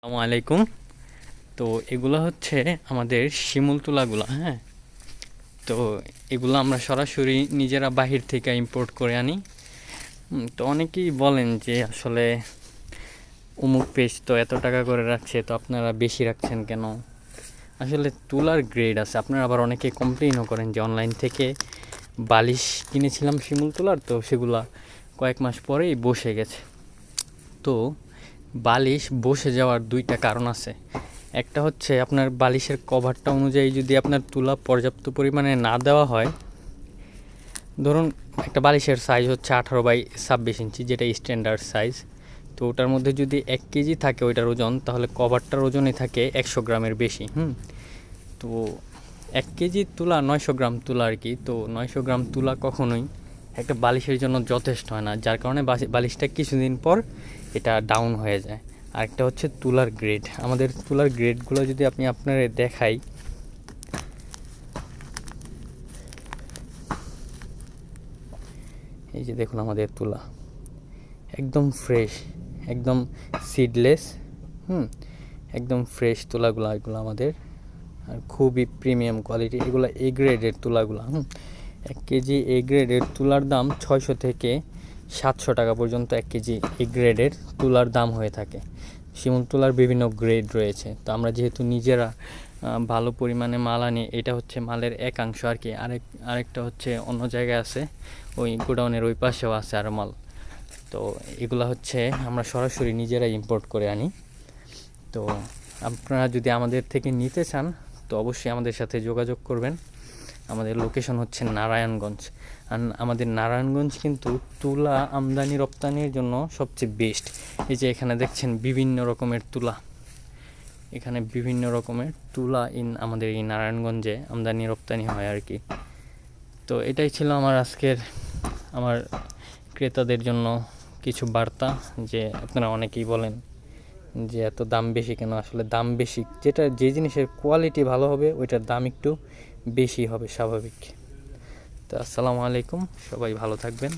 আসসালামু আলাইকুম। তো এগুলো হচ্ছে আমাদের শিমুল তুলাগুলো, হ্যাঁ। তো এগুলো আমরা সরাসরি নিজেরা বাহির থেকে ইম্পোর্ট করে আনি। তো অনেকেই বলেন যে আসলে অমুক পেজ তো এত টাকা করে রাখছে, তো আপনারা বেশি রাখছেন কেন? আসলে তুলার গ্রেড আছে। আপনারা আবার অনেকে কমপ্লেইনও করেন যে অনলাইন থেকে বালিশ কিনেছিলাম শিমুল তুলার, তো সেগুলা কয়েক মাস পরেই বসে গেছে। তো বালিশ বসে যাওয়ার দুইটা কারণ আছে। একটা হচ্ছে আপনার বালিশের কভারটা অনুযায়ী যদি আপনার তুলা পর্যাপ্ত পরিমাণে না দেওয়া হয়, ধরুন একটা বালিশের সাইজ হচ্ছে 18/26 ইঞ্চি, যেটা স্ট্যান্ডার্ড সাইজ। তো ওটার মধ্যে যদি 1 কেজি থাকে ওইটার ওজন, তাহলে কভারটার ওজনই থাকে 100 গ্রামের বেশি। তো 1 কেজি তুলা 900 গ্রাম তুলা আর কি। তো 900 গ্রাম তুলা কখনোই একটা বালিশের জন্য যথেষ্ট হয় না, যার কারণে বালিশটা কিছুদিন পর এটা ডাউন হয়ে যায়। আরেকটা হচ্ছে তুলার গ্রেড। আমাদের তুলার গ্রেডগুলো যদি আপনারা দেখাই, এই যে দেখুন আমাদের তুলা একদম ফ্রেশ, একদম সিডলেস, একদম ফ্রেশ তুলাগুলো এগুলো আমাদের, আর খুবই প্রিমিয়াম কোয়ালিটি। এগুলো এ গ্রেডের তুলাগুলো। 1 কেজি এ গ্রেডের তুলার দাম 600 থেকে 700 টাকা পর্যন্ত 1 কেজি এ গ্রেডের তুলার দাম হয়ে থাকে। শিমুল তুলার বিভিন্ন গ্রেড রয়েছে। তো আমরা যেহেতু নিজেরা ভালো পরিমাণে মাল আনি, এটা হচ্ছে মালের একাংশ আর কি। আরেকটা হচ্ছে অন্য জায়গায় আছে, ওই গোডাউনের ওই পাশেও আছে আরও মাল। তো এগুলো হচ্ছে আমরা সরাসরি নিজেরাই ইম্পোর্ট করে আনি। তো আপনারা যদি আমাদের থেকে নিতে চান, তো অবশ্যই আমাদের সাথে যোগাযোগ করবেন। আমাদের লোকেশন হচ্ছে নারায়ণগঞ্জ। আর আমাদের নারায়ণগঞ্জ কিন্তু তুলা আমদানি রপ্তানির জন্য সবচেয়ে বেস্ট। এই যে এখানে দেখছেন বিভিন্ন রকমের তুলা, এখানে বিভিন্ন রকমের তুলা আমাদের এই নারায়ণগঞ্জে আমদানি রপ্তানি হয় আর কি। তো এটাই ছিল আমার ক্রেতাদের জন্য কিছু বার্তা, যে আপনারা অনেকেই বলেন যে এত দাম বেশি কেন। আসলে দাম বেশি, যে জিনিসের কোয়ালিটি ভালো হবে ওইটার দাম একটু বেশি হবে, স্বাভাবিক। তো আসসালামু আলাইকুম, সবাই ভালো থাকবেন।